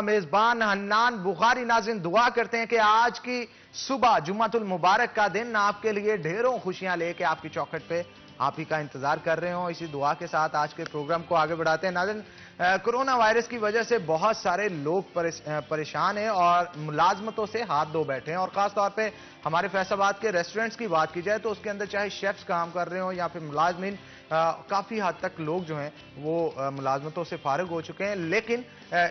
میزبان حنان بخاری ناظرین دعا کرتے ہیں کہ آج کی صبح جمعۃ المبارک کا دن آپ کے لیے ڈھیروں خوشیاں لے کے آپ کی چوکھٹ پہ آپ ہی کا انتظار کر رہے ہوں. اسی دعا کے ساتھ آج کے پروگرام کو آگے بڑھاتے ہیں. ناظرین کرونا وائرس کی وجہ سے بہت سارے لوگ پریشان ہیں اور ملازمتوں سے ہاتھ دھو بیٹھے ہیں, اور خاص طور پہ ہمارے فیصل آباد کے ریسٹورنٹس کی بات کی جائے تو اس کے اندر چاہے شیفز کام کر رہے ہوں یا پھر ملازمین, کافی حد تک لوگ جو ہیں وہ ملازمتوں سے فارغ ہو چکے ہیں. لیکن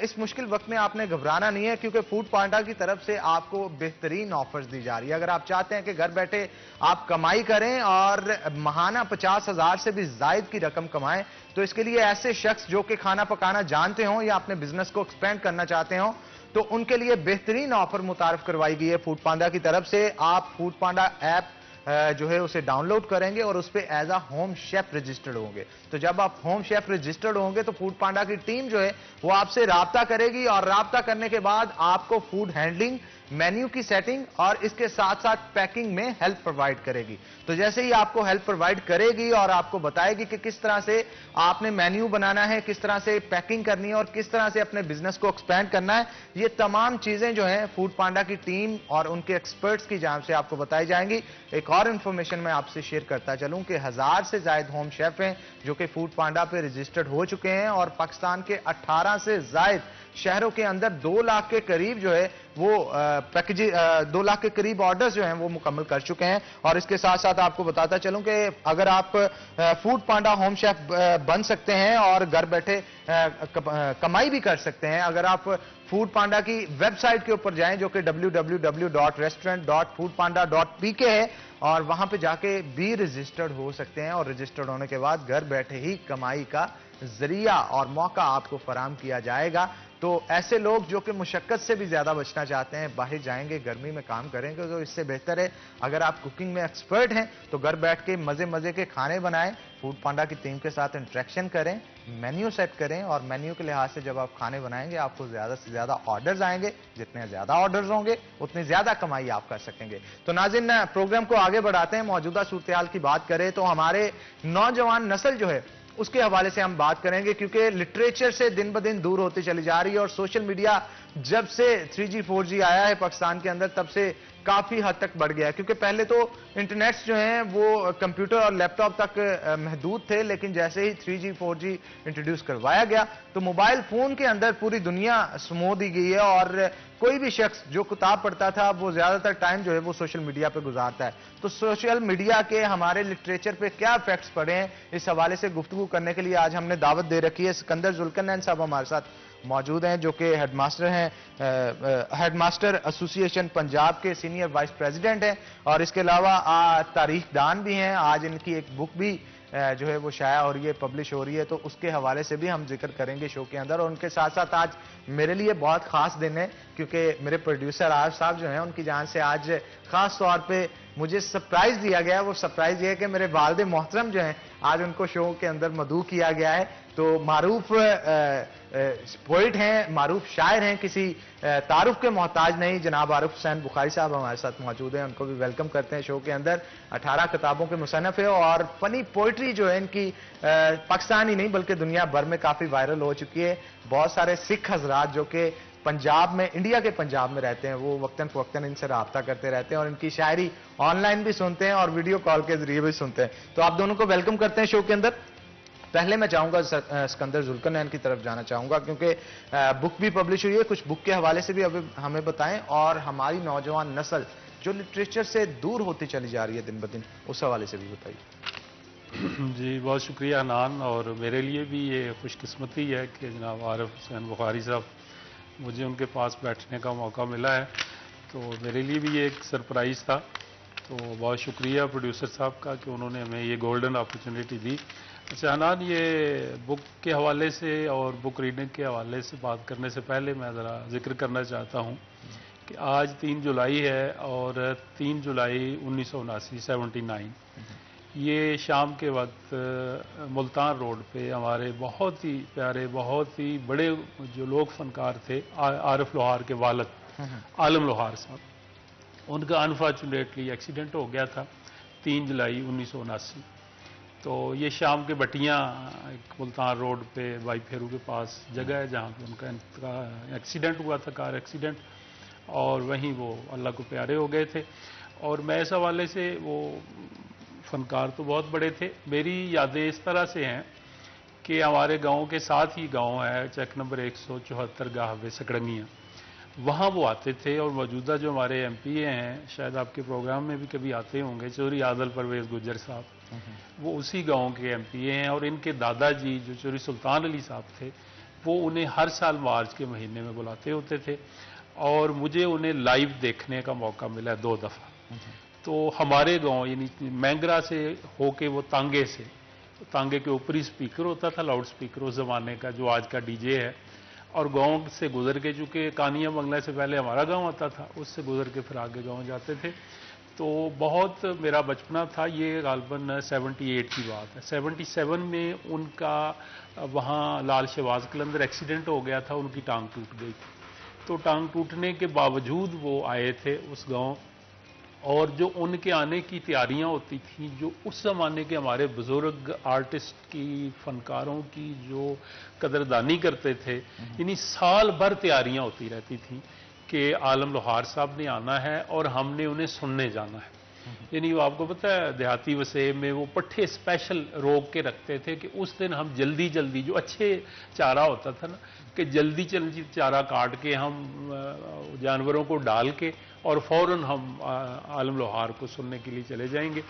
اس مشکل وقت میں آپ نے گھبرانا نہیں ہے, کیونکہ فوڈ پانڈا کی طرف سے آپ کو بہترین آفرز دی جا رہی ہے. اگر آپ چاہتے ہیں کہ گھر بیٹھے آپ کمائی کریں اور ماہانہ 50,000 سے بھی زائد کی رقم کمائیں, تو اس کے لیے ایسے شخص جو کہ کھانا پکانا جانتے ہوں یا اپنے بزنس کو ایکسپینڈ کرنا چاہتے ہوں تو ان کے لیے بہترین آفر متعارف کروائی گئی ہے فوڈ پانڈا کی طرف سے. آپ فوڈ پانڈا ایپ جو ہے اسے ڈاؤن لوڈ کریں گے اور اس پہ as a home chef registered ہوں گے. تو جب آپ ہوم شیف رجسٹرڈ ہوں گے تو فوڈ پانڈا کی ٹیم جو ہے وہ آپ سے رابطہ کرے گی, اور رابطہ کرنے کے بعد آپ کو فوڈ ہینڈلنگ, مینیو کی سیٹنگ اور اس کے ساتھ ساتھ پیکنگ میں ہیلپ پرووائڈ کرے گی. تو جیسے ہی آپ کو ہیلپ پرووائڈ کرے گی اور آپ کو بتائے گی کہ کس طرح سے آپ نے مینیو بنانا ہے, کس طرح سے پیکنگ کرنی ہے اور کس طرح سے اپنے بزنس کو ایکسپینڈ کرنا ہے, یہ تمام چیزیں جو ہیں فوڈ پانڈا کی ٹیم اور ان کے ایکسپرٹس کی جانب سے آپ کو بتائی جائیں گی. ایک اور انفارمیشن میں آپ سے شیئر کرتا چلوں کہ 1000 سے زائد ہوم شیف ہیں جو کہ فوڈ پانڈا پہ رجسٹرڈ ہو چکے ہیں, اور پاکستان کے 18 سے زائد شہروں کے اندر 2 لاکھ کے قریب جو ہے وہ 2 لاکھ کے قریب آرڈرز جو ہیں وہ مکمل کر چکے ہیں. اور اس کے ساتھ ساتھ آپ کو بتاتا چلوں کہ اگر آپ فوڈ پانڈا ہوم شیف بن سکتے ہیں اور گھر بیٹھے کمائی بھی کر سکتے ہیں, اگر آپ فوڈ پانڈا کی ویب سائٹ کے اوپر جائیں جو کہ www.restaurant.foodpanda.pk ہے, اور وہاں پہ جا کے بھی رجسٹرڈ ہو سکتے ہیں, اور رجسٹرڈ ہونے کے بعد گھر بیٹھے ہی کمائی کا ذریعہ اور موقع آپ کو فراہم کیا جائے گا. تو ایسے لوگ جو کہ مشقت سے بھی زیادہ بچنا چاہتے ہیں, باہر جائیں گے, گرمی میں کام کریں گے, تو اس سے بہتر ہے اگر آپ کوکنگ میں ایکسپرٹ ہیں تو گھر بیٹھ کے مزے کے کھانے بنائیں, فوڈ پانڈا کی ٹیم کے ساتھ انٹریکشن کریں, مینیو سیٹ کریں, اور مینیو کے لحاظ سے جب آپ کھانے بنائیں گے آپ کو زیادہ سے زیادہ آرڈرز آئیں گے, جتنے زیادہ آرڈرز ہوں گے اتنی زیادہ کمائی آپ کر سکیں گے. تو ناظرین پروگرام کو آگے بڑھاتے ہیں. موجودہ صورتحال کی بات کریں تو ہمارے نوجوان نسل جو ہے اس کے حوالے سے ہم بات کریں گے, کیونکہ لٹریچر سے دن بدن دور ہوتی چلی جا رہی ہے, اور سوشل میڈیا جب سے 3G 4G آیا ہے پاکستان کے اندر تب سے کافی حد تک بڑھ گیا ہے. کیونکہ پہلے تو انٹرنیٹس جو ہیں وہ کمپیوٹر اور لیپ ٹاپ تک محدود تھے, لیکن جیسے ہی 3G 4G انٹروڈیوس کروایا گیا تو موبائل فون کے اندر پوری دنیا سمو دی گئی ہے, اور کوئی بھی شخص جو کتاب پڑھتا تھا وہ زیادہ تر ٹائم جو ہے وہ سوشل میڈیا پہ گزارتا ہے. تو سوشل میڈیا کے ہمارے لٹریچر پہ کیا ایفیکٹس پڑے ہیں, اس حوالے سے گفتگو کرنے کے لیے آج ہم نے دعوت دے رکھی ہے. سکندر ذوالقرنین صاحب ہمارے ساتھ موجود ہیں جو کہ ہیڈ ماسٹر ہیں, ہیڈ ماسٹر ایسوسی ایشن پنجاب کے سینئر وائس پریزیڈنٹ ہیں, اور اس کے علاوہ تاریخ دان بھی ہیں. آج ان کی ایک بک بھی جو ہے وہ شائع ہو رہی ہے, پبلش ہو رہی ہے, تو اس کے حوالے سے بھی ہم ذکر کریں گے شو کے اندر. اور ان کے ساتھ ساتھ آج میرے لیے بہت خاص دن ہے, کیونکہ میرے پروڈیوسر عارف صاحب جو ہیں ان کی جانب سے آج خاص طور پہ مجھے سرپرائز دیا گیا ہے. وہ سرپرائز یہ ہے کہ میرے والد محترم جو ہیں آج ان کو شو کے اندر مدعو کیا گیا ہے. تو معروف پوئٹ ہیں, معروف شاعر ہیں, کسی تعارف کے محتاج نہیں, جناب عارف حسین بخاری صاحب ہمارے ساتھ موجود ہیں. ان کو بھی ویلکم کرتے ہیں شو کے اندر. 18 کتابوں کے مصنف ہے, اور فنی پوئٹری جو ہے ان کی پاکستان ہی نہیں بلکہ دنیا بھر میں کافی وائرل ہو چکی ہے. بہت سارے سکھ حضرات جو کہ پنجاب میں, انڈیا کے پنجاب میں رہتے ہیں, وہ وقتاً فوقتاً ان سے رابطہ کرتے رہتے ہیں, اور ان کی شاعری آن لائن بھی سنتے ہیں اور ویڈیو کال کے ذریعے بھی سنتے ہیں. تو آپ دونوں کو ویلکم کرتے ہیں شو کے اندر. پہلے میں چاہوں گا سکندر ذوالقرنین کی طرف جانا چاہوں گا, کیونکہ بک بھی پبلش ہوئی ہے, کچھ بک کے حوالے سے بھی ہمیں بتائیں, اور ہماری نوجوان نسل جو لٹریچر سے دور ہوتی چلی جا رہی ہے دن بدن, اس حوالے سے بھی بتائیے. جی بہت شکریہ حنان, اور میرے لیے بھی یہ خوش قسمتی ہے کہ جناب عارف حسین بخاری صاحب مجھے ان کے پاس بیٹھنے کا موقع ملا ہے. تو میرے لیے بھی یہ ایک سرپرائز تھا. تو بہت شکریہ پروڈیوسر صاحب کا کہ انہوں نے ہمیں یہ گولڈن اپرچونٹی دی. اچھا حنان, یہ بک کے حوالے سے اور بک ریڈنگ کے حوالے سے بات کرنے سے پہلے میں ذرا ذکر کرنا چاہتا ہوں کہ آج 3 جولائی ہے, اور 3 جولائی 1979 یہ شام کے وقت ملتان روڈ پہ ہمارے بہت ہی پیارے, بہت ہی بڑے جو لوگ فنکار تھے, عارف لوہار کے والد عالم لوہار صاحب, ان کا انفارچونیٹلی ایکسیڈنٹ ہو گیا تھا 3 جولائی 1979. تو یہ شام کے بٹیاں ایک ملتان روڈ پہ بائی پھیرو کے پاس جگہ ہے جہاں پہ ان کا ایکسیڈنٹ ہوا تھا، کار ایکسیڈنٹ، اور وہیں وہ اللہ کو پیارے ہو گئے تھے۔ اور میں اس حوالے سے، وہ فنکار تو بہت بڑے تھے، میری یادیں اس طرح سے ہیں کہ ہمارے گاؤں کے ساتھ ہی گاؤں ہے چیک نمبر 174 گاہوے سکڑنگیاں، وہاں وہ آتے تھے، اور موجودہ جو ہمارے ایم پی اے ہیں، شاید آپ کے پروگرام میں بھی کبھی آتے ہوں گے، چوری عادل پرویز گجر صاحب، وہ اسی گاؤں کے ایم پی اے ہیں، اور ان کے دادا جی جو چوری سلطان علی صاحب تھے، وہ انہیں ہر سال مارچ کے مہینے میں بلاتے ہوتے تھے، اور مجھے انہیں لائیو دیکھنے کا موقع ملا 2 دفعہ۔ تو ہمارے گاؤں یعنی مینگرا سے ہو کے وہ تانگے سے، تانگے کے اوپری سپیکر ہوتا تھا، لاؤڈ سپیکر اس زمانے کا جو آج کا ڈی جے ہے، اور گاؤں سے گزر کے، چونکہ کانیا بنگلہ سے پہلے ہمارا گاؤں آتا تھا، اس سے گزر کے پھر آگے گاؤں جاتے تھے۔ تو بہت میرا بچپنا تھا، یہ غالباً 78 کی بات ہے۔ 77 میں ان کا وہاں لال شہباز قلندر ایکسیڈنٹ ہو گیا تھا، ان کی ٹانگ ٹوٹ گئی تھی، تو ٹانگ ٹوٹنے کے باوجود وہ آئے تھے اس گاؤں، اور جو ان کے آنے کی تیاریاں ہوتی تھیں، جو اس زمانے کے ہمارے بزرگ آرٹسٹ کی، فنکاروں کی جو قدردانی کرتے تھے، یعنی سال بھر تیاریاں ہوتی رہتی تھیں کہ عالم لوہار صاحب نے آنا ہے اور ہم نے انہیں سننے جانا ہے۔ یعنی وہ آپ کو پتہ ہے دیہاتی وسیع میں وہ پٹھے اسپیشل روک کے رکھتے تھے کہ اس دن ہم جلدی جلدی، جو اچھے چارہ ہوتا تھا نا، کہ جلدی جلدی چارہ کاٹ کے ہم جانوروں کو ڈال کے اور فوراً ہم عالم لوہار کو سننے کے لیے چلے جائیں گے۔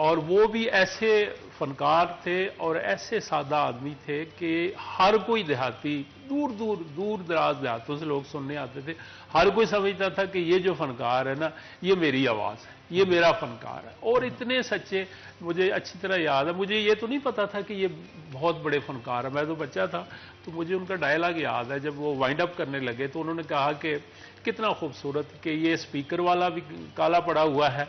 اور وہ بھی ایسے فنکار تھے اور ایسے سادہ آدمی تھے کہ ہر کوئی دیہاتی، دور دراز دیہاتوں سے لوگ سننے آتے تھے، ہر کوئی سمجھتا تھا کہ یہ جو فنکار ہے نا، یہ میری آواز ہے، یہ میرا فنکار ہے، اور اتنے سچے۔ مجھے اچھی طرح یاد ہے، مجھے یہ تو نہیں پتا تھا کہ یہ بہت بڑے فنکار ہیں، میں تو بچہ تھا، تو مجھے ان کا ڈائلاگ یاد ہے، جب وہ وائنڈ اپ کرنے لگے تو انہوں نے کہا کہ کتنا خوبصورت کہ یہ سپیکر والا بھی کالا پڑا ہوا ہے،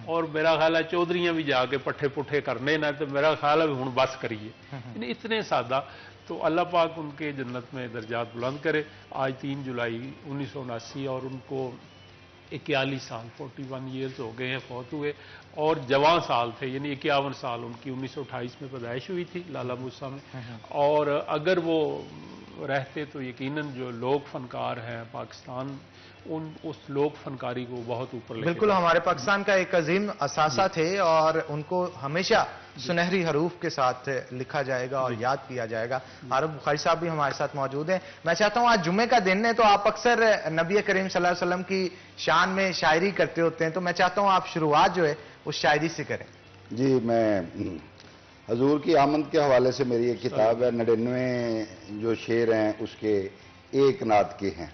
اور میرا خیال ہے چودھریاں بھی جا کے پٹھے پٹھے کرنے نا، تو میرا خیال ہے ہوں بس کریے، یعنی اتنے سادہ۔ تو اللہ پاک ان کے جنت میں درجات بلند کرے۔ آج 3 جولائی 1979، اور ان کو 41 سال 41 ایئرز ہو گئے ہیں فوت ہوئے، اور جوان سال تھے، یعنی 51 سال ان کی 1928 میں پیدائش ہوئی تھی لالا موسیٰ میں، اور اگر وہ رہتے تو یقیناً جو لوک فنکار ہیں پاکستان، اس لوک فنکاری کو بہت اوپر لے کے بالکل ہمارے پاکستان کا ایک عظیم اثاثہ تھے، اور ان کو ہمیشہ سنہری حروف کے ساتھ لکھا جائے گا اور یاد کیا جائے گا۔ عارف بخاری صاحب بھی ہمارے ساتھ موجود ہیں۔ میں چاہتا ہوں، آج جمعے کا دن ہے تو آپ اکثر نبی کریم صلی اللہ علیہ وسلم کی شان میں شاعری کرتے ہوتے ہیں، تو میں چاہتا ہوں آپ شروعات جو ہے اس شاعری سے کریں۔ جی، میں حضور کی آمد کے حوالے سے میری ایک کتاب ہے، 99 جو شعر ہیں اس کے ایک نعت کے ہیں،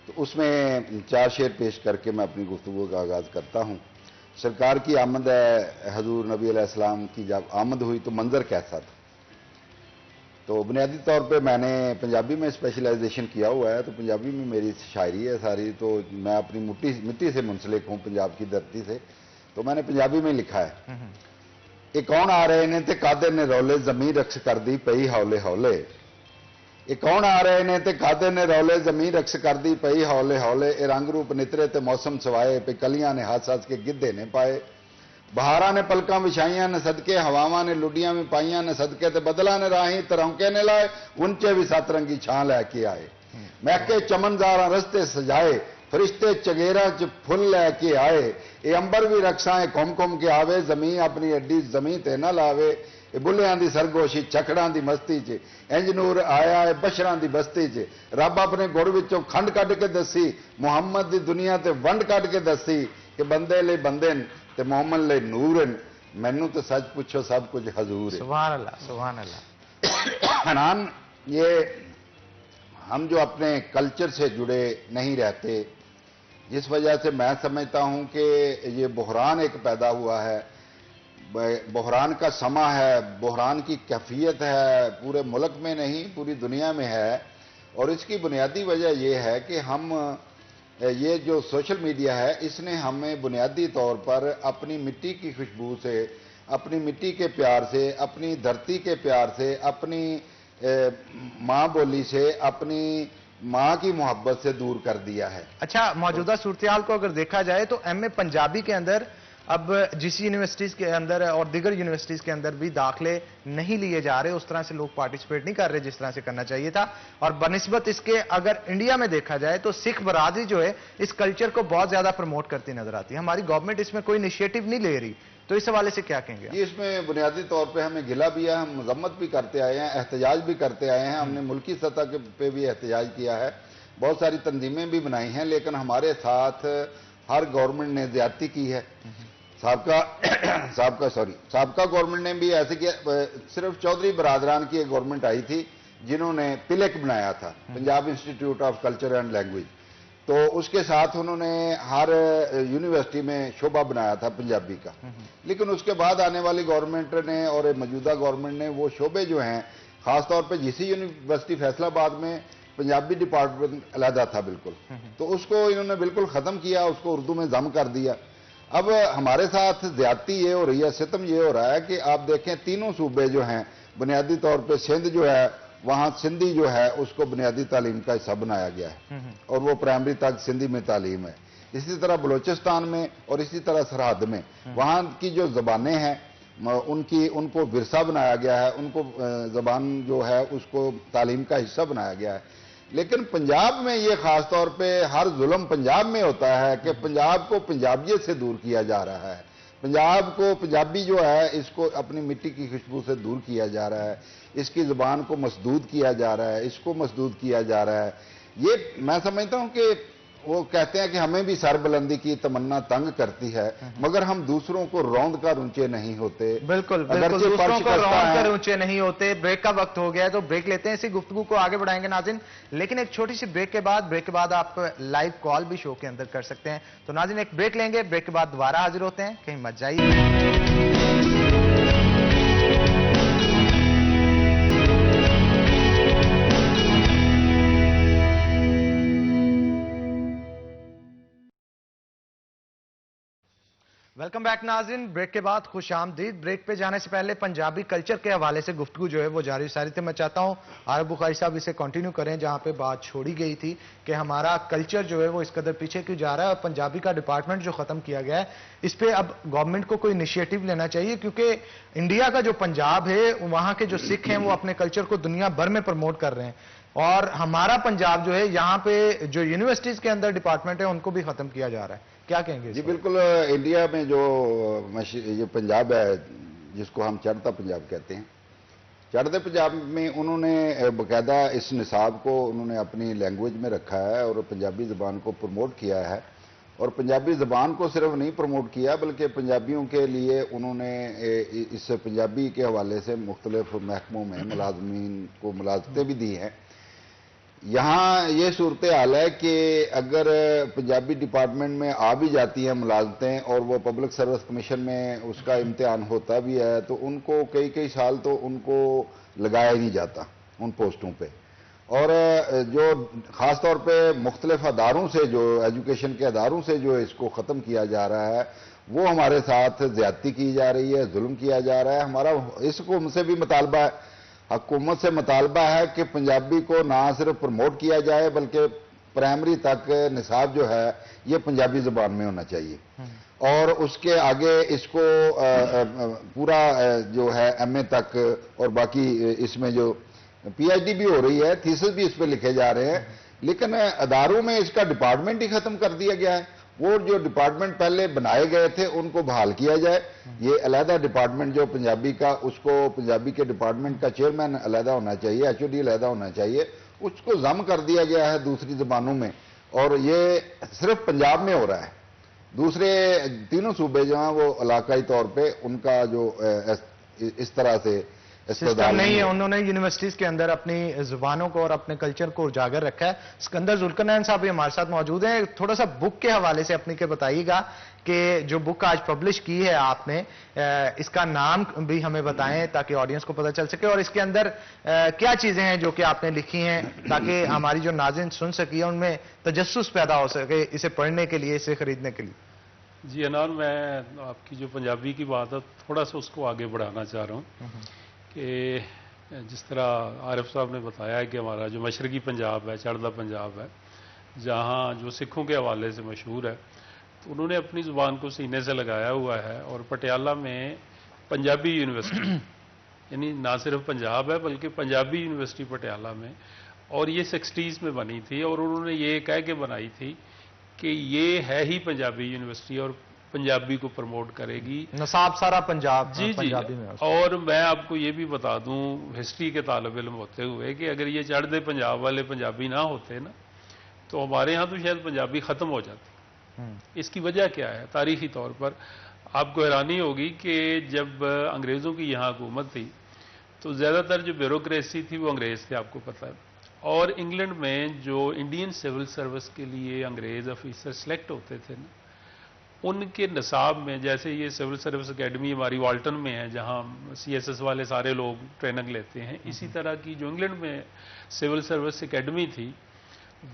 تو اس میں 4 شعر پیش کر کے میں اپنی گفتگو کا آغاز کرتا ہوں۔ سرکار کی آمد ہے، حضور نبی علیہ السلام کی جب آمد ہوئی تو منظر کیسا تھا؟ تو بنیادی طور پہ میں نے پنجابی میں اسپیشلائزیشن کیا ہوا ہے، تو پنجابی میں میری شاعری ہے ساری، تو میں اپنی مٹی سے منسلک ہوں، پنجاب کی دھرتی سے، تو میں نے پنجابی میں لکھا ہے۔ یہ کون آ رہے نے تے کادے نے رولے، زمین رقص کر دی پئی ہولے ہولے۔ یہ کون آ رہے نے تے کادے نے رولے، زمین رقص کر دی پئی ہولے ہولے۔ اے رنگ روپ نترے تے موسم سوائے، پہ کلیاں نے ہاتھ ہاتھ کے گدھے نے پائے۔ بہاراں نے پلکاں وچھائیاں نے صدقے، ہواواں نے لڈیاں بھی پائیاں نے صدقے، تے بدلاں نے راہیں ترونکے نے لائے، انچے بھی 7 رنگی چھاں لے کے آئے۔ مہکے چمنزاراں رستے سجائے، فرشتے چگیراں چ پھل لے کے آئے۔ اے امبر بھی رقصاں گھم گھم کے آوے، زمین اپنی اڈی زمین تے نہ لاوے۔ اے بلیاں دی سرگوشی چکڑاں دی مستی چ، انج نور آیا اے بشراں دی بستی چ۔ رب اپنے گڑ وچوں کھنڈ کڈ کے دسی، محمد دی دنیا تے ونڈ کڈ کے دسی، کہ بندے لئی بندے تے مومن لئی نور، مینوں تے سچ پوچھو سب کچھ حضور ہے۔ سبحان اللہ، سبحان اللہ۔ حنان، یہ ہم جو اپنے کلچر سے جڑے نہیں رہتے، جس وجہ سے میں سمجھتا ہوں کہ یہ بحران ایک پیدا ہوا ہے، بحران کا سما ہے، بحران کی کیفیت ہے، پورے ملک میں نہیں پوری دنیا میں ہے، اور اس کی بنیادی وجہ یہ ہے کہ ہم یہ جو سوشل میڈیا ہے، اس نے ہمیں بنیادی طور پر اپنی مٹی کی خوشبو سے، اپنی مٹی کے پیار سے، اپنی دھرتی کے پیار سے، اپنی ماں بولی سے، اپنی ماں کی محبت سے دور کر دیا ہے۔ اچھا، موجودہ صورتحال کو اگر دیکھا جائے تو ایم اے پنجابی کے اندر اب جس یونیورسٹیز کے اندر اور دیگر یونیورسٹیز کے اندر بھی داخلے نہیں لیے جا رہے, اس طرح سے لوگ پارٹیسپیٹ نہیں کر رہے جس طرح سے کرنا چاہیے تھا. اور بنسبت اس کے اگر انڈیا میں دیکھا جائے تو سکھ برادری جو ہے اس کلچر کو بہت زیادہ پروموٹ کرتی نظر آتی ہے. ہماری گورنمنٹ اس میں کوئی انیشیٹو نہیں لے رہی, تو اس حوالے سے کیا کہیں گے؟ یہ اس میں بنیادی طور پہ ہمیں گلہ بھی ہے, ہم مذمت بھی کرتے آئے ہیں, احتجاج بھی کرتے آئے ہیں. ہم نے ملکی سطح پہ بھی احتجاج کیا ہے, بہت ساری تنظیمیں بھی بنائی ہیں, لیکن ہمارے ساتھ ہر گورنمنٹ نے زیادتی کی ہے. سابقہ گورنمنٹ نے بھی ایسے کیا. صرف چودھری برادران کی ایک گورنمنٹ آئی تھی جنہوں نے پلک بنایا تھا, Punjab institute of culture and language, تو اس کے ساتھ انہوں نے ہر یونیورسٹی میں شعبہ بنایا تھا پنجابی کا. لیکن اس کے بعد آنے والی گورنمنٹ نے اور موجودہ گورنمنٹ نے وہ شعبے جو ہیں, خاص طور پہ جی سی یونیورسٹی فیصل آباد میں پنجابی ڈپارٹمنٹ علیحدہ تھا بالکل, تو اس کو انہوں نے بالکل ختم کیا, اس کو اردو میں ضم کر دیا. اب ہمارے ساتھ زیادتی یہ ہو رہی ہے, ستم یہ ہو رہا ہے کہ آپ دیکھیں تینوں صوبے جو ہیں بنیادی طور پہ سندھ جو ہے وہاں سندھی جو ہے اس کو بنیادی تعلیم کا حصہ بنایا گیا ہے اور وہ پرائمری تک سندھی میں تعلیم ہے. اسی طرح بلوچستان میں اور اسی طرح سرحد میں وہاں کی جو زبانیں ہیں ان کو ورثہ بنایا گیا ہے, ان کو زبان جو ہے اس کو تعلیم کا حصہ بنایا گیا ہے. لیکن پنجاب میں یہ خاص طور پہ ہر ظلم پنجاب میں ہوتا ہے کہ پنجاب کو پنجابیت سے دور کیا جا رہا ہے, پنجاب کو پنجابی جو ہے اس کو اپنی مٹی کی خوشبو سے دور کیا جا رہا ہے, اس کی زبان کو مسدود کیا جا رہا ہے, اس کو مسدود کیا جا رہا ہے. یہ میں سمجھتا ہوں کہ وہ کہتے ہیں کہ ہمیں بھی سر بلندی کی تمنا تنگ کرتی ہے, مگر ہم دوسروں کو روند کر اونچے نہیں ہوتے. بالکل دوسروں کو روند کر اونچے نہیں ہوتے. بریک کا وقت ہو گیا ہے تو بریک لیتے ہیں, اسی گفتگو کو آگے بڑھائیں گے ناظرین, لیکن ایک چھوٹی سی بریک کے بعد آپ لائیو کال بھی شو کے اندر کر سکتے ہیں. تو ناظرین ایک بریک لیں گے, بریک کے بعد دوبارہ حاضر ہوتے ہیں, کہیں مت جائیے. ویلکم بیک ناظرین, بریک کے بعد خوش آمدید. بریک پہ جانے سے پہلے پنجابی کلچر کے حوالے سے گفتگو جو ہے وہ جاری ساری تھی. میں چاہتا ہوں عارف بخاری صاحب اسے کنٹینیو کریں جہاں پہ بات چھوڑی گئی تھی کہ ہمارا کلچر جو ہے وہ اس قدر پیچھے کیوں جا رہا ہے, اور پنجابی کا ڈپارٹمنٹ جو ختم کیا گیا ہے اس پہ اب گورنمنٹ کو کوئی انیشیٹو لینا چاہیے, کیونکہ انڈیا کا جو پنجاب ہے وہاں کے جو سکھ ہیں وہ اپنے کلچر کو دنیا بھر میں پروموٹ کر رہے ہیں, اور ہمارا پنجاب جو ہے یہاں پہ جو یونیورسٹیز کے اندر ڈپارٹمنٹ ہے ان کو بھی ختم کیا جا رہا ہے. کیا کہیں گے؟ جی بالکل, انڈیا میں جو یہ پنجاب ہے جس کو ہم چڑھتا پنجاب کہتے ہیں, چڑھتے پنجاب میں انہوں نے باقاعدہ اس نصاب کو انہوں نے اپنی لینگویج میں رکھا ہے اور پنجابی زبان کو پروموٹ کیا ہے. اور پنجابی زبان کو صرف نہیں پروموٹ کیا بلکہ پنجابیوں کے لیے انہوں نے اس پنجابی کے حوالے سے مختلف محکموں میں ملازمین کو ملازمتیں بھی دی ہیں. یہاں یہ صورتحال ہے کہ اگر پنجابی ڈپارٹمنٹ میں آ بھی جاتی ہیں ملازمتیں اور وہ پبلک سروس کمیشن میں اس کا امتحان ہوتا بھی ہے تو ان کو کئی سال تو ان کو لگایا ہی نہیں جاتا ان پوسٹوں پہ. اور جو خاص طور پہ مختلف اداروں سے, جو ایجوکیشن کے اداروں سے جو اس کو ختم کیا جا رہا ہے, وہ ہمارے ساتھ زیادتی کی جا رہی ہے, ظلم کیا جا رہا ہے. ہمارا اس کو ہم سے بھی مطالبہ ہے, حکومت سے مطالبہ ہے کہ پنجابی کو نہ صرف پروموٹ کیا جائے بلکہ پرائمری تک نصاب جو ہے یہ پنجابی زبان میں ہونا چاہیے, اور اس کے آگے اس کو پورا جو ہے ایم اے تک اور باقی اس میں جو پی ایچ ڈی بھی ہو رہی ہے, تھیسس بھی اس پہ لکھے جا رہے ہیں, لیکن اداروں میں اس کا ڈپارٹمنٹ ہی ختم کر دیا گیا ہے. وہ جو ڈپارٹمنٹ پہلے بنائے گئے تھے ان کو بحال کیا جائے. یہ علیحدہ ڈپارٹمنٹ جو پنجابی کا, اس کو پنجابی کے ڈپارٹمنٹ کا چیئرمین علیحدہ ہونا چاہیے, ایچ او ڈی علیحدہ ہونا چاہیے. اس کو ضم کر دیا گیا ہے دوسری زبانوں میں, اور یہ صرف پنجاب میں ہو رہا ہے. دوسرے تینوں صوبے جو ہیں وہ علاقائی طور پہ ان کا جو اس طرح سے سسٹم نہیں ہے, انہوں نے یونیورسٹیز کے اندر اپنی زبانوں کو اور اپنے کلچر کو اجاگر رکھا ہے. اسکندر ذوالقرنین صاحب بھی ہمارے ساتھ موجود ہیں, تھوڑا سا بک کے حوالے سے اپنی کے بتائیے گا کہ جو بک آج پبلش کی ہے آپ نے, اس کا نام بھی ہمیں بتائیں تاکہ آڈینس کو پتہ چل سکے, اور اس کے اندر کیا چیزیں ہیں جو کہ آپ نے لکھی ہیں تاکہ ہماری جو ناظرین سن سکی ان میں تجسس پیدا ہو سکے اسے پڑھنے کے لیے, اسے خریدنے کے لیے. جی انان, میں آپ کی جو پنجابی کی بات ہے تھوڑا سا اس کو آگے بڑھانا چاہ رہا ہوں کہ جس طرح عارف صاحب نے بتایا ہے کہ ہمارا جو مشرقی پنجاب ہے, چڑھتا پنجاب ہے, جہاں جو سکھوں کے حوالے سے مشہور ہے, تو انہوں نے اپنی زبان کو سینے سے لگایا ہوا ہے، اور پٹیالہ میں پنجابی یونیورسٹی یعنی نہ صرف پنجاب ہے بلکہ پنجابی یونیورسٹی پٹیالہ میں، اور یہ 60s میں بنی تھی، اور انہوں نے یہ کہہ کے بنائی تھی کہ یہ ہے ہی پنجابی یونیورسٹی اور پنجابی کو پروموٹ کرے گی، نصاب سارا پنجاب جی پنجابی میں. اور میں آپ کو یہ بھی بتا دوں ہسٹری کے طالب علم ہوتے ہوئے کہ اگر یہ چڑھ دے پنجاب والے پنجابی نہ ہوتے نا تو ہمارے ہاں تو شاید پنجابی ختم ہو جاتی. اس کی وجہ کیا ہے؟ تاریخی طور پر آپ کو حیرانی ہوگی کہ جب انگریزوں کی یہاں حکومت تھی تو زیادہ تر جو بیوروکریسی تھی وہ انگریز تھے، آپ کو پتہ ہے، اور انگلینڈ میں جو انڈین سول سروس کے لیے انگریز آفیسر سلیکٹ ہوتے تھے نا، ان کے نصاب میں جیسے یہ سول سروس اکیڈمی ہماری والٹن میں ہے جہاں سی ایس ایس والے سارے لوگ ٹریننگ لیتے ہیں، اسی طرح کی جو انگلینڈ میں سول سروس اکیڈمی تھی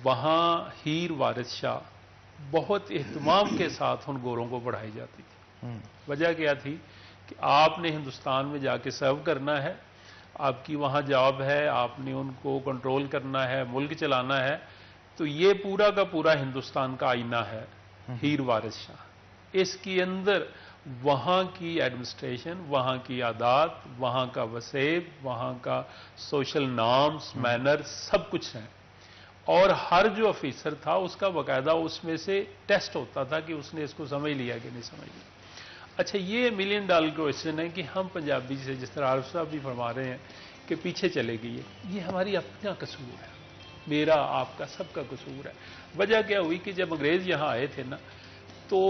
وہاں ہیر وارث شاہ بہت اہتمام کے ساتھ ان گوروں کو پڑھائی جاتی تھی. وجہ کیا تھی کہ آپ نے ہندوستان میں جا کے سرو کرنا ہے، آپ کی وہاں جاب ہے، آپ نے ان کو کنٹرول کرنا ہے، ملک چلانا ہے، تو یہ پورا کا پورا ہندوستان کا آئینہ ہے ہیر وارث شاہ. اس کے اندر وہاں کی ایڈمنسٹریشن، وہاں کی عادات، وہاں کا وسیب، وہاں کا سوشل نارمز، مینر سب کچھ ہیں، اور ہر جو آفیسر تھا اس کا باقاعدہ اس میں سے ٹیسٹ ہوتا تھا کہ اس نے اس کو سمجھ لیا کہ نہیں سمجھ لیا. اچھا یہ $1 ملین کوشچن ہے کہ ہم پنجابی سے جس طرح عارف صاحب بھی فرما رہے ہیں کہ پیچھے چلے گئی ہے، یہ ہماری اپنا قصور ہے، میرا آپ کا سب کا قصور ہے. وجہ کیا ہوئی کہ جب انگریز یہاں آئے تھے نا تو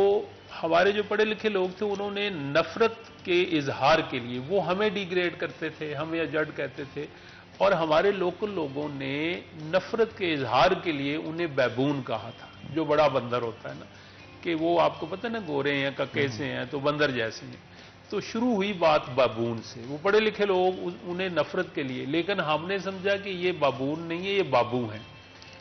ہمارے جو پڑھے لکھے لوگ تھے انہوں نے نفرت کے اظہار کے لیے وہ ہمیں ڈیگریڈ کرتے تھے، ہمیں اجڈ کہتے تھے، اور ہمارے لوکل لوگوں نے نفرت کے اظہار کے لیے انہیں بیبون کہا تھا، جو بڑا بندر ہوتا ہے نا، کہ وہ آپ کو پتہ ہے نا گورے ہیں، ککے سے ہیں تو بندر جیسے ہیں. تو شروع ہوئی بات بابون سے، وہ پڑھے لکھے لوگ انہیں نفرت کے لیے، لیکن ہم نے سمجھا کہ یہ بابون نہیں ہے، یہ بابو ہیں،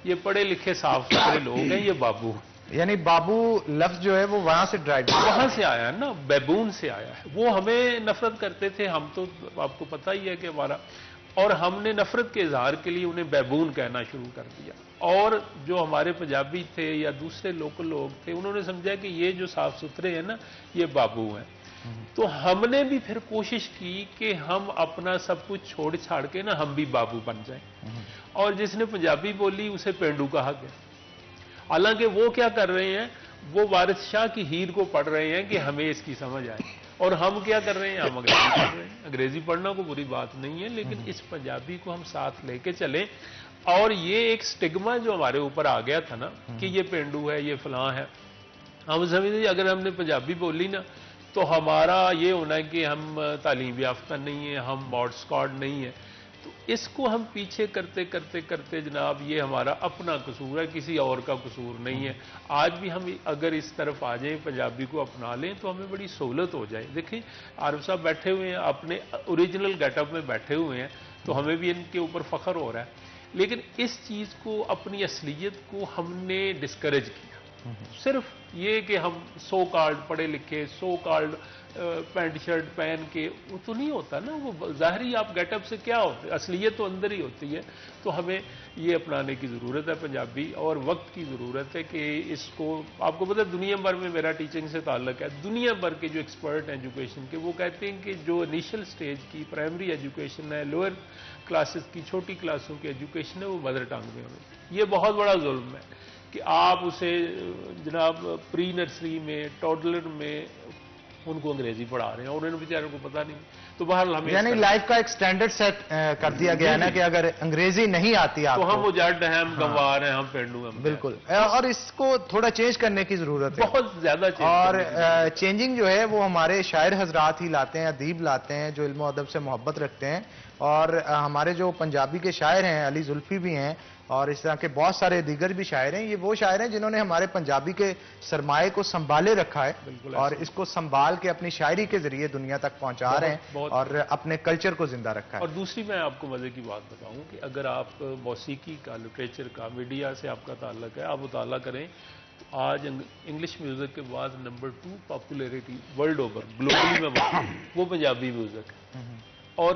یہ پڑھے لکھے صاف ستھرے لوگ ہیں، یہ بابو ہیں. یعنی بابو لفظ جو ہے وہ وہاں سے ڈرائیو وہاں سے آیا ہے نا، بیبون سے آیا ہے. وہ ہمیں نفرت کرتے تھے، ہم تو آپ کو پتہ ہی ہے کہ ہمارا، اور ہم نے نفرت کے اظہار کے لیے انہیں بیبون کہنا شروع کر دیا. اور جو ہمارے پنجابی تھے یا دوسرے لوکل لوگ تھے انہوں نے سمجھا کہ یہ جو صاف ستھرے ہیں نا یہ بابو ہیں. تو ہم نے بھی پھر کوشش کی کہ ہم اپنا سب کچھ چھوڑ چھاڑ کے نا ہم بھی بابو بن جائیں، اور جس نے پنجابی بولی اسے پینڈو کہا گیا. حالانکہ وہ کیا کر رہے ہیں، وہ وارث شاہ کی ہیر کو پڑھ رہے ہیں کہ ہمیں اس کی سمجھ آئے، اور ہم کیا کر رہے ہیں، ہم انگریزی پڑھ رہے ہیں. انگریزی پڑھنا کوئی بری بات نہیں ہے، لیکن اس پنجابی کو ہم ساتھ لے کے چلیں. اور یہ ایک سٹگما جو ہمارے اوپر آ گیا تھا نا کہ یہ پینڈو ہے، یہ فلاں ہے، ہم سمجھتے اگر ہم نے پنجابی بولی نا تو ہمارا یہ ہونا ہے کہ ہم تعلیم یافتہ نہیں ہیں، ہم ماڈ اسکاڈ نہیں ہیں. تو اس کو ہم پیچھے کرتے کرتے کرتے جناب یہ ہمارا اپنا قصور ہے، کسی اور کا قصور نہیں ہے. آج بھی ہم اگر اس طرف آ جائیں، پنجابی کو اپنا لیں تو ہمیں بڑی سہولت ہو جائے. دیکھیں عارف صاحب بیٹھے ہوئے ہیں اپنے اوریجنل گیٹ اپ میں بیٹھے ہوئے ہیں، تو ہمیں بھی ان کے اوپر فخر ہو رہا ہے، لیکن اس چیز کو اپنی اصلیت کو ہم نے ڈسکریج کیا. صرف یہ کہ ہم سو کالڈ پڑھے لکھے، سو کالڈ پینٹ شرٹ پہن کے، وہ تو نہیں ہوتا نا، وہ ظاہری آپ گیٹ اپ سے کیا ہوتے، اصلیت تو اندر ہی ہوتی ہے. تو ہمیں یہ اپنانے کی ضرورت ہے پنجابی، اور وقت کی ضرورت ہے کہ اس کو، آپ کو پتہ ہے دنیا بھر میں میرا ٹیچنگ سے تعلق ہے، دنیا بھر کے جو ایکسپرٹ ہیں ایجوکیشن کے وہ کہتے ہیں کہ جو انیشل سٹیج کی پرائمری ایجوکیشن ہے، لوئر کلاسز کی چھوٹی کلاسوں کی ایجوکیشن ہے، وہ مدر ٹنگ میں ہوئی. یہ بہت بڑا ظلم ہے کہ آپ اسے جناب پری نرسری میں، ٹوڈلر میں ان کو انگریزی پڑھا رہے ہیں اور انہوں بیچاروں کو پتہ نہیں. تو بہرحال ہمیں یعنی لائف کا ایک سٹینڈرڈ سیٹ کر دیا گیا ہے نا کہ اگر انگریزی نہیں آتی آپ تو ہم کو، وہ جڈ ہیں، ہم گنوار ہیں، ہم پینڈو ہیں. بالکل، اور اس کو تھوڑا چینج کرنے کی ضرورت ہے، بہت زیادہ اور چینجنگ جو ہے وہ ہمارے شاعر حضرات ہی لاتے ہیں، ادیب لاتے ہیں جو علم و ادب سے محبت رکھتے ہیں. اور ہمارے جو پنجابی کے شاعر ہیں، علی زلفی بھی ہیں اور اس طرح کے بہت سارے دیگر بھی شاعر ہیں، یہ وہ شاعر ہیں جنہوں نے ہمارے پنجابی کے سرمایے کو سنبھالے رکھا ہے اور اس کو سنبھال کے اپنی شاعری کے ذریعے دنیا تک پہنچا رہے ہیں اور اپنے کلچر کو زندہ رکھا ہے. اور دوسری میں آپ کو مزے کی بات بتاؤں کہ اگر آپ موسیقی کا، لٹریچر کا، میڈیا سے آپ کا تعلق ہے، آپ مطالعہ کریں تو آج انگلش میوزک کے بعد number 2 popularity world over globally میں وہ پنجابی میوزک ہے. اور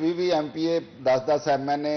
20 MPA, 10 MNA,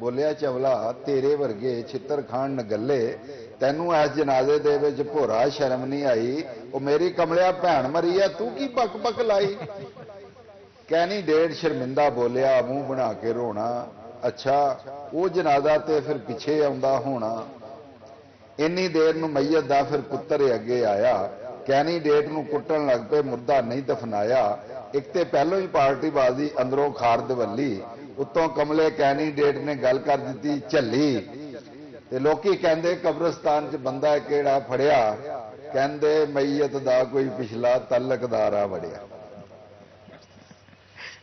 ਬੋਲਿਆ ਚਵਲਾ ਤੇਰੇ ਵਰਗੇ ਛਿੱਤਰ ਖਾਣ ਨਗੱਲੇ ਤੈਨੂੰ ਇਸ ਜਨਾਜ਼ੇ ਦੇ ਵਿੱਚ ਭੋਰਾ ਸ਼ਰਮ ਨਹੀਂ ਆਈ ਉਹ ਮੇਰੀ ਕਮਲਿਆ ਭੈਣ ਮਰੀ ਆ ਤੂੰ ਕੀ ਪੱਕ ਪੱਕ ਲਾਈ ਕਹਿਣੀ ਡੇਢ ਸ਼ਰਮਿੰਦਾ ਬੋਲਿਆ ਮੂੰਹ ਬਣਾ ਕੇ ਰੋਣਾ ਅੱਛਾ ਉਹ ਜਨਾਜ਼ਾ ਤੇ ਫਿਰ ਪਿੱਛੇ ਆਉਂਦਾ ਹੋਣਾ ਇੰਨੀ ਦੇਰ ਨੂੰ ਮਈਅਤ ਦਾ ਫਿਰ ਪੁੱਤਰ ਅੱਗੇ ਆਇਆ ਕਹਿਣੀ ਡੇਟ ਨੂੰ ਕੁੱਟਣ ਲੱਗ ਪਏ ਮੁਰਦਾ ਨਹੀਂ ਦਫਨਾਇਆ ਇੱਕ ਤੇ ਪਹਿਲੋਂ ਹੀ ਪਾਰਟੀਬਾਜ਼ੀ ਅੰਦਰੋਂ ਖਾਰਦ ਵੱਲੀ ਉੱਤੋਂ ਕਮਲੇ ਕਹਿਣੀ ਡੇਟ ਨੇ ਗੱਲ ਕਰ ਦਿੱਤੀ ਝੱਲੀ ਤੇ ਲੋਕੀ ਕਹਿੰਦੇ ਕਬਰਸਤਾਨ 'ਚ ਬੰਦਾ ਕਿਹੜਾ ਫੜਿਆ ਕਹਿੰਦੇ ਮਈਅਤ ਦਾ ਕੋਈ ਪਿਛਲਾ ਤਲਕਦਾਰ ਆ ਵੜਿਆ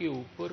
کے اوپر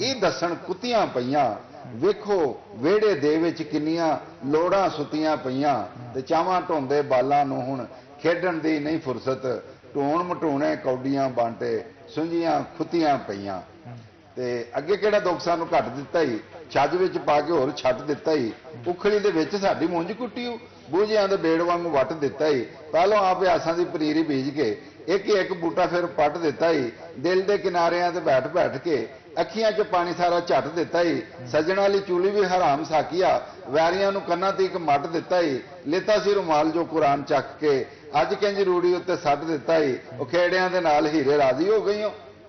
ਇਹ ਦੱਸਣ ਕੁੱਤੀਆਂ ਪਈਆਂ, ਵੇਖੋ ਵਿਹੜੇ ਦੇ ਵਿੱਚ ਕਿੰਨੀਆਂ ਲੋੜਾਂ ਸੁੱਤੀਆਂ ਪਈਆਂ, ਤੇ ਚਾਵਾਂ ਢੋਂਦੇ ਬਾਲਾਂ ਨੂੰ ਹੁਣ ਖੇਡਣ ਦੀ ਨਹੀਂ ਫੁਰਸਤ, ਢੋਣ ਮਟੂਣੇ ਕੌਡੀਆਂ ਬਾਂਟੇ ਸੁੰਝੀਆਂ ਖੁੱਤੀਆਂ ਪਈਆਂ। ਤੇ ਅੱਗੇ ਕਿਹੜਾ ਦੁੱਖ ਸਾਨੂੰ ਘੱਟ ਦਿੱਤਾ ਹੀ, ਛੱਜ ਵਿੱਚ ਪਾ ਕੇ ਹੋਰ ਛੱਟ ਦਿੱਤਾ ਹੀ, ਉਖਲੀ ਦੇ ਵਿੱਚ ਸਾਡੀ ਮੁੰਝ ਕੁੱਟੀ ਬੂਝਿਆਂ ਦੇ ਬੇੜ ਵਾਂਗੂ ਵੱਟ ਦਿੱਤਾ ਹੀ, ਪਹਿਲੋਂ ਆਪ ਆਸਾਂ ਦੀ ਪਨੀਰੀ ਬੀਜ ਕੇ ਇੱਕ ਬੂਟਾ ਫਿਰ ਪੱਟ ਦਿੱਤਾ ਹੀ, ਦਿਲ ਦੇ ਕਿਨਾਰਿਆਂ ਤੇ ਬੈਠ ਬੈਠ ਕੇ ਅੱਖੀਆਂ 'ਚ ਪਾਣੀ ਸਾਰਾ ਝੱਟ ਦਿੱਤਾ ਹੀ, ਸੱਜਣਾ ਲਈ ਚੂਲੀ ਵੀ ਹਰਾਮ ਸਾਕੀਆ, ਵੈਰੀਆਂ ਨੂੰ ਕੰਨਾਂ ਤੇ ਇੱਕ ਮੱਟ ਦਿੱਤਾ ਹੀ, ਲੇਤਾ ਸੀ ਰੁਮਾਲ ਜੋ ਕੁਰਾਨ ਚੱਕ ਕੇ ਅੱਜ ਕਿੰਜ ਰੂੜੀ ਉੱਤੇ ਸੱਟ ਦਿੱਤਾ ਹੀ, ਉਹ ਖੇੜਿਆਂ ਦੇ ਨਾਲ ਹੀਰੇ ਰਾਜ਼ੀ ਹੋ ਗਈਓ,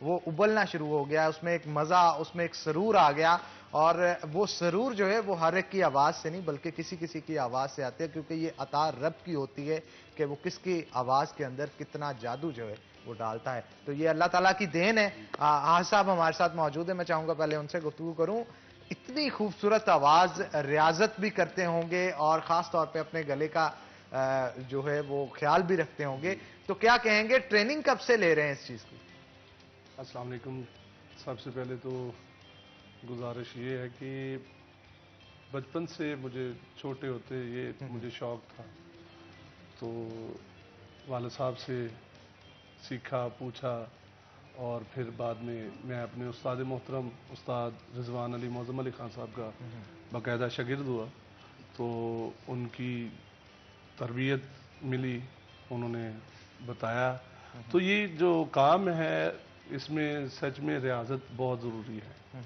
وہ ابلنا شروع ہو گیا, اس میں ایک مزہ, اس میں ایک سرور آ گیا, اور وہ سرور جو ہے وہ ہر ایک کی آواز سے نہیں بلکہ کسی کسی کی آواز سے آتے ہیں, کیونکہ یہ عطا رب کی ہوتی ہے کہ وہ کس کی آواز کے اندر کتنا جادو جو ہے وہ ڈالتا ہے. تو یہ اللہ تعالیٰ کی دین ہے. آج صاحب ہمارے ساتھ موجود ہے, میں چاہوں گا پہلے ان سے گفتگو کروں. اتنی خوبصورت آواز, ریاضت بھی کرتے ہوں گے اور خاص طور پہ اپنے گلے کا جو ہے وہ خیال بھی رکھتے ہوں گے, تو کیا کہیں گے, ٹریننگ کب سے لے رہے ہیں اس چیز کی؟ السلام علیکم. سب سے پہلے تو گزارش یہ ہے کہ بچپن سے مجھے چھوٹے ہوتے یہ مجھے شوق تھا, تو والد صاحب سے سیکھا, پوچھا, اور پھر بعد میں اپنے استاد محترم استاد رضوان علی معظم علی خان صاحب کا باقاعدہ شاگرد ہوا. تو ان کی تربیت ملی, انہوں نے بتایا. تو یہ جو کام ہے اس میں سچ میں ریاضت بہت ضروری ہے,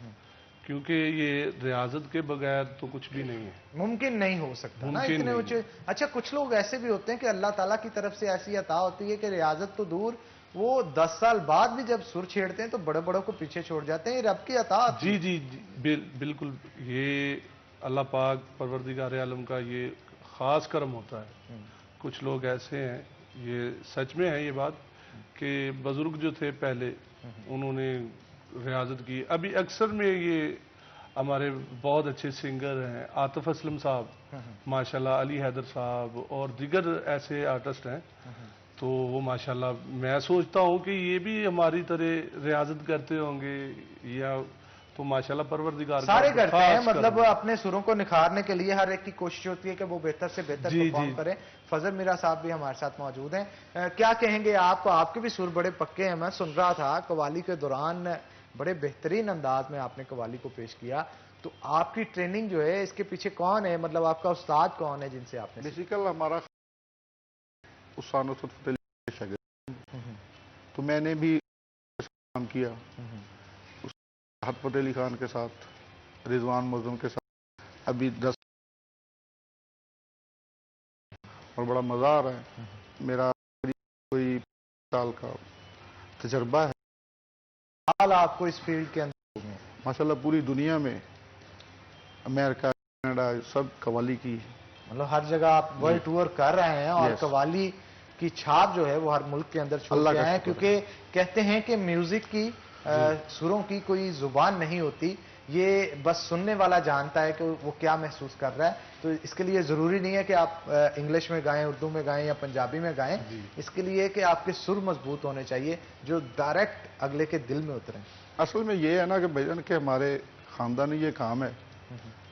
کیونکہ یہ ریاضت کے بغیر تو کچھ بھی نہیں ہے, ممکن نہیں ہو سکتا نا اتنے اونچے. اچھا, کچھ لوگ ایسے بھی ہوتے ہیں کہ اللہ تعالیٰ کی طرف سے ایسی عطا ہوتی ہے کہ ریاضت تو دور, وہ 10 سال بعد بھی جب سر چھیڑتے ہیں تو بڑے بڑوں کو پیچھے چھوڑ جاتے ہیں. یہ رب کی عطا. جی جی بالکل, یہ اللہ پاک پروردگار عالم کا یہ خاص کرم ہوتا ہے. کچھ لوگ ایسے ہیں, یہ سچ میں ہے یہ بات, کہ بزرگ جو تھے پہلے انہوں نے ریاضت کی. ابھی اکثر میں یہ ہمارے بہت اچھے سنگر ہیں, عاطف اسلم صاحب ماشاءاللہ, علی حیدر صاحب اور دیگر ایسے آرٹسٹ ہیں, تو وہ ماشاءاللہ میں سوچتا ہوں کہ یہ بھی ہماری طرح ریاضت کرتے ہوں گے, یا تو ماشاءاللہ پروردگار سارے کرتے ہیں, مطلب اپنے سروں کو نکھارنے کے لیے ہر ایک کی کوشش ہوتی ہے کہ وہ بہتر سے بہتر پرفارم کریں. فضل میرا صاحب بھی ہمارے ساتھ موجود ہیں. کیا کہیں گے آپ کے بھی سر بڑے پکے ہیں, میں سن رہا تھا قوالی کے دوران بڑے بہترین انداز میں آپ نے قوالی کو پیش کیا. تو آپ کی ٹریننگ جو ہے اس کے پیچھے کون ہے, مطلب آپ کا استاد کون ہے جن سے آپ نے؟ بیسیکل ہمارا استاد نصرت فتح علی شاگرد, تو میں نے بھی کام کیا استاد فتح علی خان کے ساتھ, رضوان معظم کے ساتھ ابھی 10, اور بڑا مزہ آ رہا ہے. میرا کوئی سال کا تجربہ ہے. حال آپ کو اس فیلڈ کے اندر ماشاءاللہ پوری دنیا میں, امریکہ, کینیڈا, سب قوالی کی, مطلب ہر جگہ آپ ورلڈ ٹور کر رہے ہیں, اور قوالی کی چھاپ جو ہے وہ ہر ملک کے اندر چھوڑ کے آئے ہیں, کیونکہ کہتے ہیں کہ میوزک کی, سروں کی کوئی زبان نہیں ہوتی, یہ بس سننے والا جانتا ہے کہ وہ کیا محسوس کر رہا ہے. تو اس کے لیے ضروری نہیں ہے کہ آپ انگلش میں گائیں, اردو میں گائیں یا پنجابی میں گائیں, اس کے لیے کہ آپ کے سر مضبوط ہونے چاہیے جو ڈائریکٹ اگلے کے دل میں اتریں. اصل میں یہ ہے نا کہ بھائی جان کہ ہمارے خاندانی یہ کام ہے.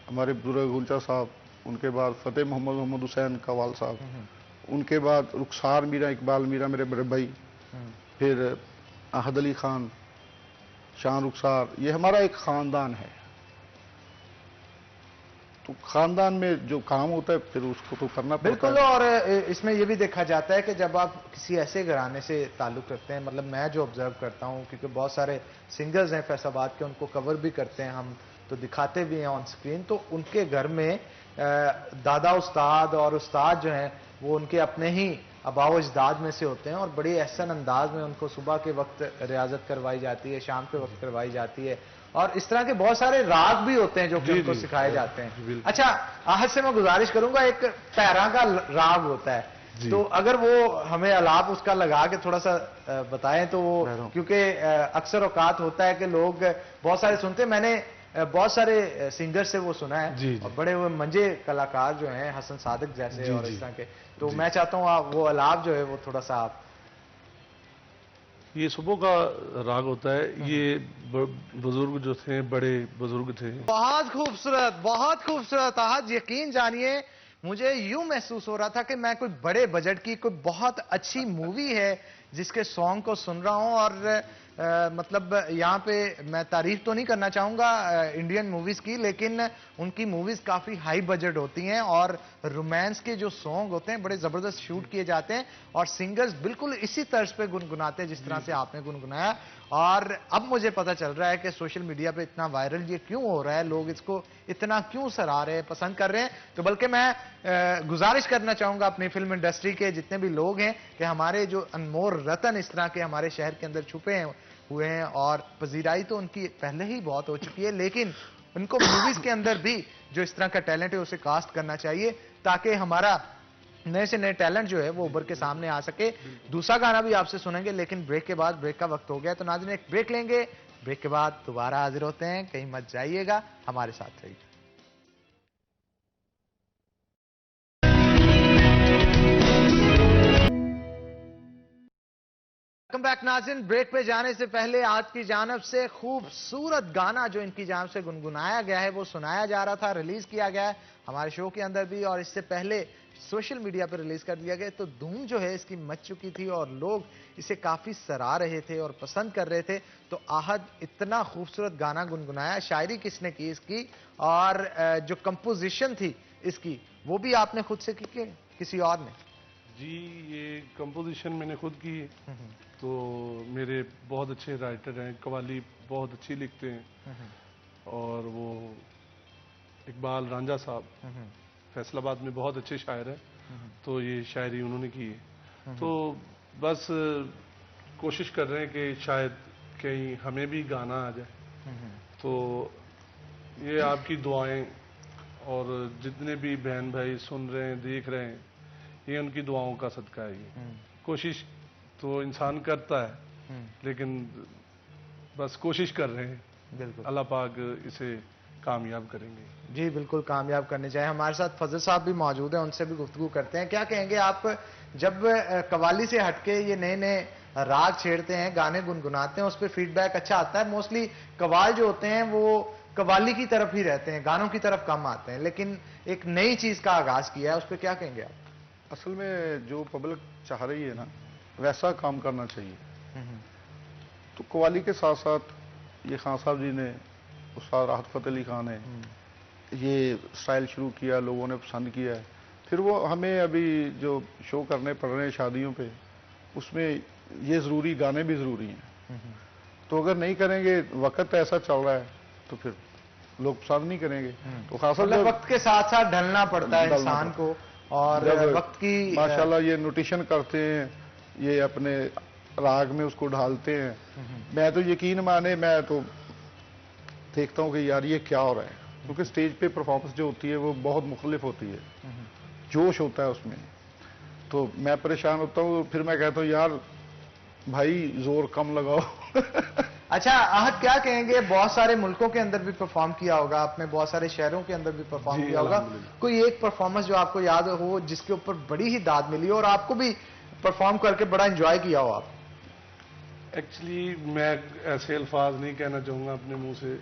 ہمارے بزرگ گلچا صاحب, ان کے بعد فتح محمد حسین قوال صاحب, ان کے بعد رخسار میرا, اقبال میرا میرے بڑے بھائی, پھر احد علی خان, شان رخسار, یہ ہمارا ایک خاندان ہے. تو خاندان میں جو کام ہوتا ہے پھر اس کو تو کرنا پڑتا ہے. بالکل, اور اس میں یہ بھی دیکھا جاتا ہے کہ جب آپ کسی ایسے گھرانے سے تعلق رکھتے ہیں, مطلب میں جو آبزرو کرتا ہوں, کیونکہ بہت سارے سنگرز ہیں فیصل کے, ان کو کور بھی کرتے ہیں ہم, تو دکھاتے بھی ہیں آن سکرین, تو ان کے گھر میں دادا استاد اور استاد جو ہیں وہ ان کے اپنے ہی آباء و اجداد میں سے ہوتے ہیں, اور بڑی احسن انداز میں ان کو صبح کے وقت ریاضت کروائی جاتی ہے, شام کے وقت کروائی جاتی ہے, اور اس طرح کے بہت سارے راگ بھی ہوتے ہیں جو کہ ان کو سکھائے جاتے ہیں. اچھا, آج سے میں گزارش کروں گا, ایک پیرا کا راگ ہوتا ہے, تو اگر وہ ہمیں الاپ اس کا لگا کے تھوڑا سا بتائیں تو وہ, کیونکہ اکثر اوقات ہوتا ہے کہ لوگ بہت سارے سنتے ہیں, میں نے بہت سارے سنگر سے وہ سنا ہے, اور بڑے وہ منجے کلاکار جو ہیں حسن صادق جیسے اور اس طرح کے, تو میں چاہتا ہوں وہ الاپ جو ہے وہ تھوڑا سا آپ. یہ صبح کا راگ ہوتا ہے, یہ بزرگ جو تھے, بڑے بزرگ تھے. بہت خوبصورت, بہت خوبصورت. آج یقین جانیے مجھے یوں محسوس ہو رہا تھا کہ میں کوئی بڑے بجٹ کی کوئی بہت اچھی مووی ہے جس کے سانگ کو سن رہا ہوں, اور مطلب یہاں پہ میں تعریف تو نہیں کرنا چاہوں گا انڈین موویز کی, لیکن ان کی موویز کافی ہائی بجٹ ہوتی ہیں, اور رومانس کے جو سانگ ہوتے ہیں بڑے زبردست شوٹ کیے جاتے ہیں, اور سنگرز بالکل اسی طرز پہ گنگناتے ہیں جس طرح سے آپ نے گنگنایا. اور اب مجھے پتا چل رہا ہے کہ سوشل میڈیا پہ اتنا وائرل یہ کیوں ہو رہا ہے, لوگ اس کو اتنا کیوں سراہ رہے ہیں, پسند کر رہے ہیں. تو بلکہ میں گزارش کرنا چاہوں گا اپنی فلم انڈسٹری کے جتنے بھی لوگ ہیں کہ ہمارے جو انمول رتن اس طرح کے ہمارے شہر کے اندر چھپے ہیں ہوئے ہیں اور پذیرائی تو ان کی پہلے ہی بہت ہو چکی ہے، لیکن ان کو موویز کے اندر بھی جو اس طرح کا ٹیلنٹ ہے اسے کاسٹ کرنا چاہیے تاکہ ہمارا نئے سے نئے ٹیلنٹ جو ہے وہ ابھر کے سامنے آ سکے. دوسرا گانا بھی آپ سے سنیں گے لیکن بریک کے بعد، بریک کا وقت ہو گیا تو ناظرین ایک بریک لیں گے. بریک کے بعد دوبارہ حاضر ہوتے ہیں، کہیں مت جائیے گا، ہمارے ساتھ رہیے. ویلکم بیک ناظرین. بریک پہ جانے سے پہلے آج کی جانب سے خوبصورت گانا جو ان کی جانب سے گنگنایا گیا ہے وہ سنایا جا رہا تھا، ریلیز کیا گیا ہے ہمارے شو کے اندر بھی اور اس سے پہلے سوشل میڈیا پہ ریلیز کر دیا گیا. تو دھوم جو ہے اس کی مچ چکی تھی اور لوگ اسے کافی سراہ رہے تھے اور پسند کر رہے تھے. تو آہد اتنا خوبصورت گانا گنگنایا، شاعری کس نے کی اس کی اور جو کمپوزیشن تھی اس کی وہ بھی آپ نے خود سے کی کہ کسی اور نے؟ جی یہ کمپوزیشن میں نے خود کی ہے. تو میرے بہت اچھے رائٹر ہیں، قوالی بہت اچھی لکھتے ہیں اور وہ اقبال رانجھا صاحب فیصل آباد میں بہت اچھے شاعر ہیں. تو یہ شاعری انہوں نے کی ہے. تو بس کوشش کر رہے ہیں کہ شاید کہیں ہمیں بھی گانا آ جائے. تو یہ آپ کی دعائیں اور جتنے بھی بہن بھائی سن رہے ہیں دیکھ رہے ہیں یہ ان کی دعاؤں کا صدقہ ہے. یہ کوشش تو انسان کرتا ہے لیکن بس کوشش کر رہے ہیں. بالکل اللہ پاک اسے کامیاب کریں گے. جی بالکل کامیاب کرنے چاہیے. ہمارے ساتھ فضل صاحب بھی موجود ہیں، ان سے بھی گفتگو کرتے ہیں. کیا کہیں گے آپ جب قوالی سے ہٹ کے یہ نئے نئے راگ چھیڑتے ہیں، گانے گنگناتے ہیں، اس پہ فیڈ بیک اچھا آتا ہے؟ موسٹلی قوال جو ہوتے ہیں وہ قوالی کی طرف ہی رہتے ہیں، گانوں کی طرف کم آتے ہیں، لیکن ایک نئی چیز کا آغاز کیا ہے، اس پہ کیا کہیں گے آپ؟ اصل میں جو پبلک چاہ رہی ہے نا ویسا کام کرنا چاہیے. تو قوالی کے ساتھ ساتھ یہ خان صاحب جی نے، استاد راحت فتح علی خان نے یہ سٹائل شروع کیا، لوگوں نے پسند کیا ہے. پھر وہ ہمیں ابھی جو شو کرنے پڑ رہے ہیں شادیوں پہ اس میں یہ ضروری، گانے بھی ضروری ہیں. تو اگر نہیں کریں گے، وقت ایسا چل رہا ہے تو پھر لوگ پسند نہیں کریں گے. تو خاص طور وقت کے ساتھ ساتھ ڈھلنا پڑتا ہے انسان کو اور وقت کی ماشاءاللہ یہ نوٹیشن کرتے ہیں، یہ اپنے راگ میں اس کو ڈھالتے ہیں. میں تو یقین مانے میں تو دیکھتا ہوں کہ یار یہ کیا ہو رہا ہے، کیونکہ سٹیج پہ پرفارمنس جو ہوتی ہے وہ بہت مختلف ہوتی ہے، جوش ہوتا ہے اس میں. تو میں پریشان ہوتا ہوں، پھر میں کہتا ہوں یار بھائی زور کم لگاؤ. اچھا آہد کیا کہیں گے، بہت سارے ملکوں کے اندر بھی پرفارم کیا ہوگا آپ نے، بہت سارے شہروں کے اندر بھی پرفارم کیا ہوگا، کوئی ایک پرفارمنس جو آپ کو یاد ہو جس کے اوپر بڑی ہی داد ملی اور آپ کو بھی پرفارم کر کے بڑا انجوائے کیا ہو آپ؟ ایکچولی میں ایسے الفاظ نہیں کہنا چاہوں گا اپنے منہ سے.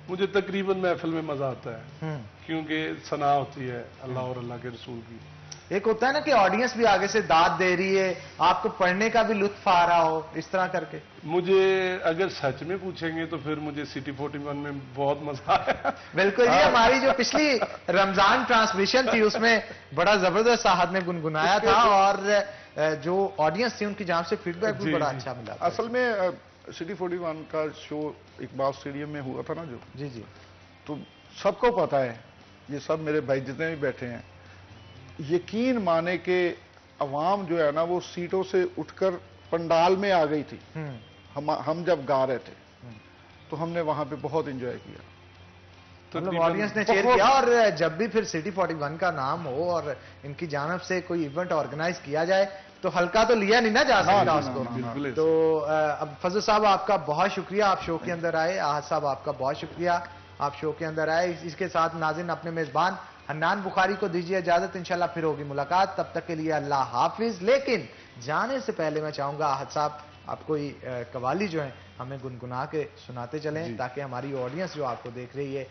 مجھے تقریباً محفل میں مزہ آتا ہے کیونکہ ثنا ہوتی ہے اللہ اور اللہ کے رسول کی. ایک ہوتا ہے نا کہ آڈینس بھی آگے سے داد دے رہی ہے، آپ کو پڑھنے کا بھی لطف آ رہا ہو اس طرح کر کے. مجھے اگر سچ میں پوچھیں گے تو پھر مجھے سٹی 41 میں بہت مزہ آیا. بالکل جی، ہماری جو پچھلی رمضان ٹرانسمیشن تھی اس میں بڑا زبردست آہد نے گنگنایا تھا اور جو آڈینس تھی ان کی جانب سے فیڈ بیک بھی بڑا اچھا ملا. اصل میں سٹی 41 کا شو اقبال اسٹیڈیم میں ہوا تھا نا جو، جی تو سب کو پتا ہے، یہ سب میرے بھائی جتنے بھی بیٹھے ہیں، یقین مانے کہ عوام جو ہے نا وہ سیٹوں سے اٹھ کر پنڈال میں آ گئی تھی. ہم جب گا رہے تھے تو ہم نے وہاں پہ بہت انجوائے کیا. آڈینس نے چیئر کیا. اور جب بھی پھر سٹی 41 کا نام ہو اور ان کی جانب سے کوئی ایونٹ آرگنائز کیا جائے تو ہلکا تو لیا نہیں نہ جا سکتا اس کو. تو اب فضل صاحب آپ کا بہت شکریہ، آپ شو کے اندر آئے. آہد صاحب آپ کا بہت شکریہ، آپ شو کے اندر آئے. اس کے ساتھ ناظرین اپنے میزبان حنان بخاری کو دیجیے اجازت، انشاءاللہ پھر ہوگی ملاقات. تب تک کے لیے اللہ حافظ. لیکن جانے سے پہلے میں چاہوں گا آہد صاحب آپ کوئی قوالی جو ہیں ہمیں گنگنا کے سناتے چلیں تاکہ ہماری آڈینس جو آپ کو دیکھ رہی ہے